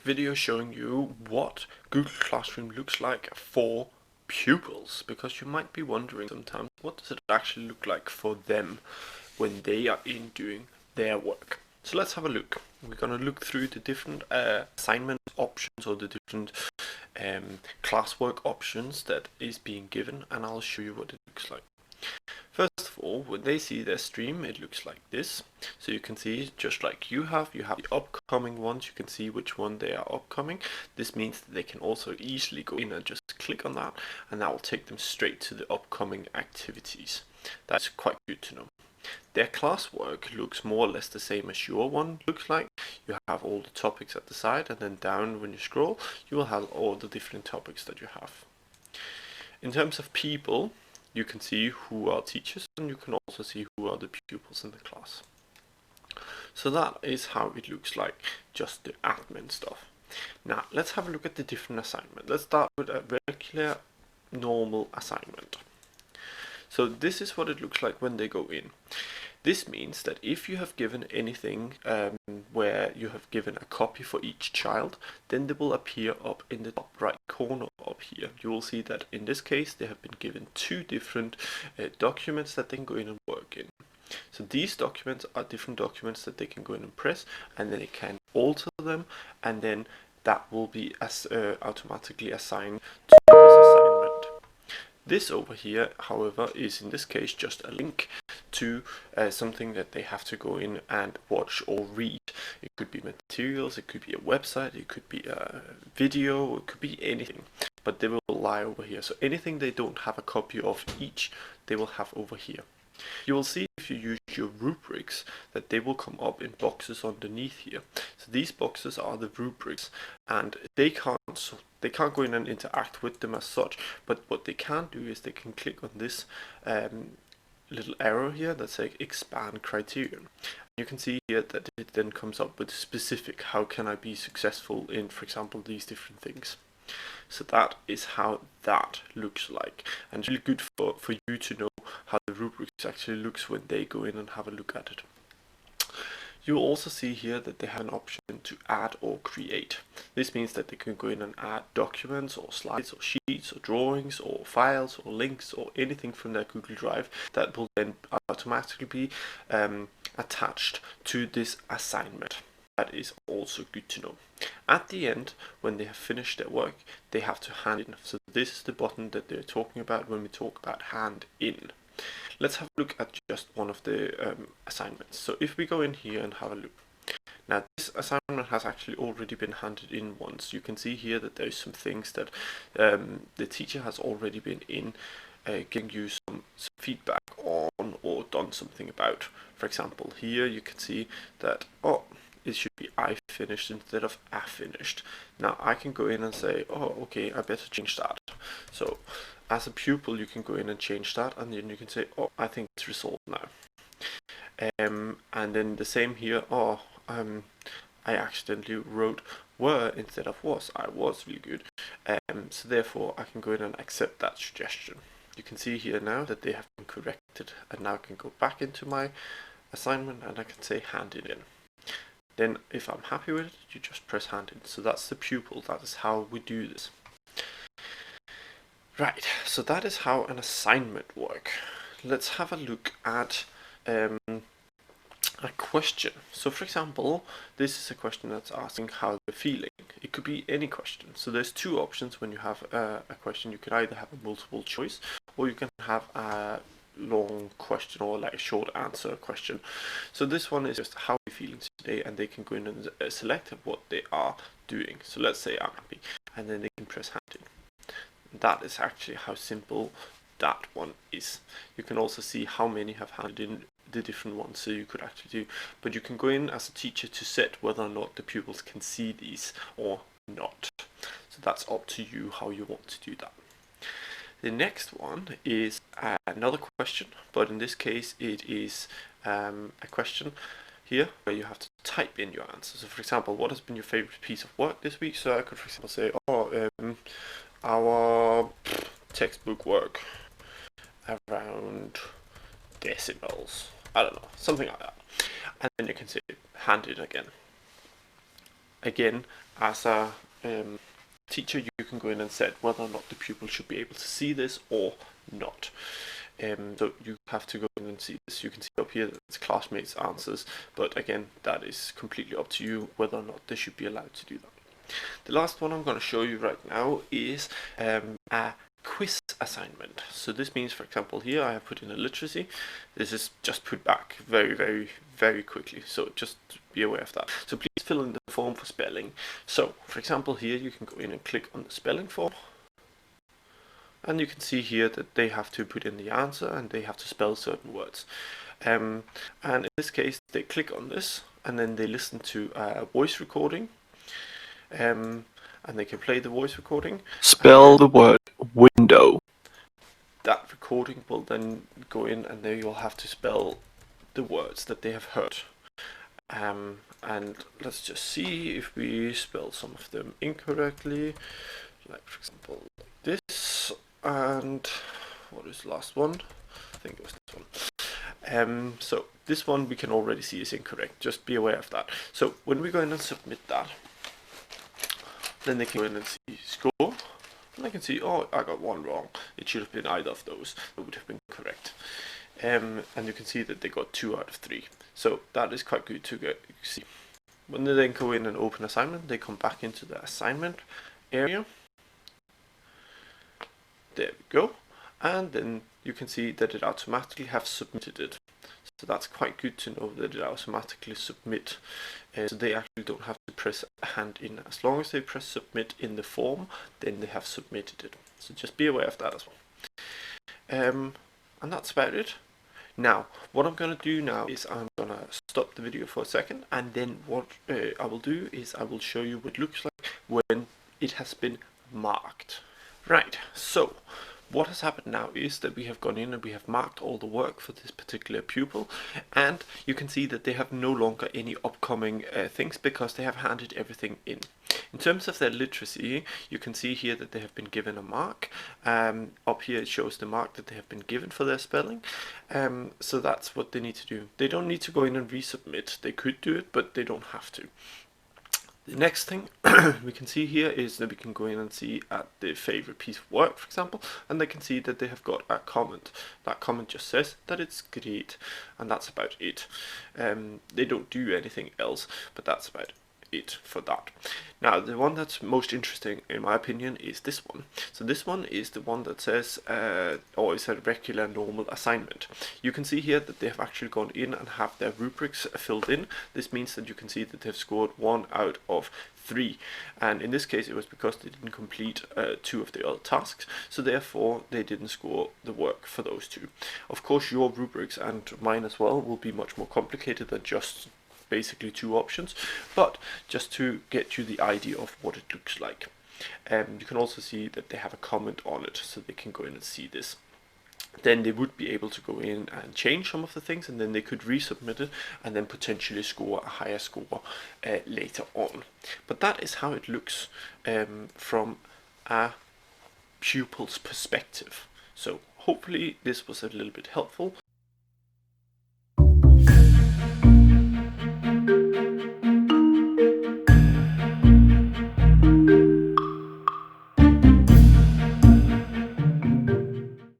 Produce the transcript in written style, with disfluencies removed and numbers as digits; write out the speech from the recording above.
video showing you what Google Classroom looks like for pupils, because you might be wondering sometimes, what does it actually look like for them when they are in doing their work. So let's have a look. We're going to look through the different assignment options, or the different classwork options that is being given, and I'll show you what it looks like. First of all, when they see their stream, it looks like this. So you can see, just like you have the upcoming ones, you can see which one they are upcoming. This means that they can also easily go in and just click on that, and that will take them straight to the upcoming activities. That's quite good to know. Their classwork looks more or less the same as your one looks like. You have all the topics at the side, and then down when you scroll, you will have all the different topics that you have. In terms of people, you can see who are teachers, and you can also see who are the pupils in the class. So that is how it looks like, just the admin stuff. Now let's have a look at the different assignments. Let's start with a regular normal assignment. So this is what it looks like when they go in. This means that if you have given anything where you have given a copy for each child, then they will appear up in the top right corner up here. You will see that in this case they have been given two different documents that they can go in and work in. So these documents are different documents that they can go in and press, and then they can alter them, and then that will be automatically assigned to this assignment. This over here, however, is in this case just a link to something that they have to go in and watch or read. It could be materials, it could be a website, it could be a video, it could be anything, but they will lie over here. So anything they don't have a copy of each, they will have over here. You will see if you use your rubrics that they will come up in boxes underneath here. So these boxes are the rubrics, and they can't go in and interact with them as such, but what they can do is they can click on this little arrow here that says expand criterion. You can see here that it then comes up with specific, how can I be successful in, for example, these different things. So that is how that looks like, and it's really good for you to know how the rubrics actually looks when they go in and have a look at it. You will also see here that they have an option to add or create. This means that they can go in and add documents or slides or sheets or drawings or files or links or anything from their Google Drive that will then automatically be attached to this assignment. That is also good to know. At the end, when they have finished their work, they have to hand in. So this is the button that they're talking about when we talk about hand in. Let's have a look at just one of the assignments. So if we go in here and have a look. Now this assignment has actually already been handed in once. You can see here that there's some things that the teacher has already been in giving you some feedback on or done something about. For example, here you can see that, it should be I finished instead of A finished. Now I can go in and say, okay, I better change that. So as a pupil, you can go in and change that, and then you can say, I think it's resolved now. And then the same here, I accidentally wrote were instead of was. I was really good. So therefore I can go in and accept that suggestion. You can see here now that they have been corrected, and now I can go back into my assignment and I can say hand it in. Then if I'm happy with it, you just press hand in. So that's the pupil, that is how we do this. Right, so that is how an assignment works. Let's have a look at a question. So for example, this is a question that's asking how they're feeling. It could be any question. So there's two options when you have a question. You can either have a multiple choice, or you can have a long question, or like a short answer question. So this one is just how are you feeling today, and they can go in and select what they are doing. So let's say I'm happy, and then they can press hand in. That is actually how simple that one is. You can also see how many have handed in the different ones, so you could actually do, but you can go in as a teacher to set whether or not the pupils can see these or not. So that's up to you how you want to do that. The next one is another question, but in this case it is a question here where you have to type in your answer. So for example, what has been your favorite piece of work this week? So I could for example say, our textbook work around decimals. I don't know, something like that. And then you can say hand in again. again, as a teacher, you can go in and set whether or not the pupil should be able to see this or not. So you have to go in and see this. You can see up here that it's classmates' answers, but again, that is completely up to you whether or not they should be allowed to do that. The last one I'm going to show you right now is a quiz assignment. So this means, for example, here I have put in a literacy. This is just put back very quickly, so just be aware of that. So please fill in the form for spelling. So for example, here you can go in and click on the spelling form, and you can see here that they have to put in the answer and they have to spell certain words. And in this case, they click on this and then they listen to a voice recording, and they can play the voice recording. Spell the word window. That recording will then go in and they will have to spell the words that they have heard. And let's just see if we spell some of them incorrectly, like for example like this. And what is the last one? I think it was this one. So this one we can already see is incorrect. Just be aware of that. So when we go in and submit that, then they can go in and see score, and they can see, oh, I got one wrong. It should have been either of those. It would have been correct. And you can see that they got 2 out of 3. So that is quite good to see. When they then go in and open assignment, they come back into the assignment area. There we go, and then you can see that it automatically have submitted it. So that's quite good to know that it automatically submit. So they actually don't have to press a hand in. As long as they press submit in the form, then they have submitted it. So just be aware of that as well. And that's about it. Now, what I'm going to do now is I'm going to stop the video for a second, and then what I will do is I will show you what it looks like when it has been marked. Right, so what has happened now is that we have gone in and we have marked all the work for this particular pupil, and you can see that they have no longer any upcoming things because they have handed everything in. In terms of their literacy, you can see here that they have been given a mark. Up here it shows the mark that they have been given for their spelling. So that's what they need to do. They don't need to go in and resubmit. They could do it, but they don't have to. The next thing we can see here is that we can go in and see at the favorite piece of work, for example, and they can see that they have got a comment. That comment just says that it's great, and that's about it. They don't do anything else, but that's about it for that. Now, the one that's most interesting in my opinion is this one. So this one is the one that says or is a regular normal assignment. You can see here that they have actually gone in and have their rubrics filled in. This means that you can see that they've scored 1 out of 3, and in this case it was because they didn't complete 2 of the other tasks, so therefore they didn't score the work for those 2. Of course, your rubrics and mine as well will be much more complicated than just basically 2 options, but just to get you the idea of what it looks like. You can also see that they have a comment on it, so they can go in and see this. Then they would be able to go in and change some of the things, and then they could resubmit it and then potentially score a higher score later on. But that is how it looks from a pupil's perspective. So hopefully this was a little bit helpful.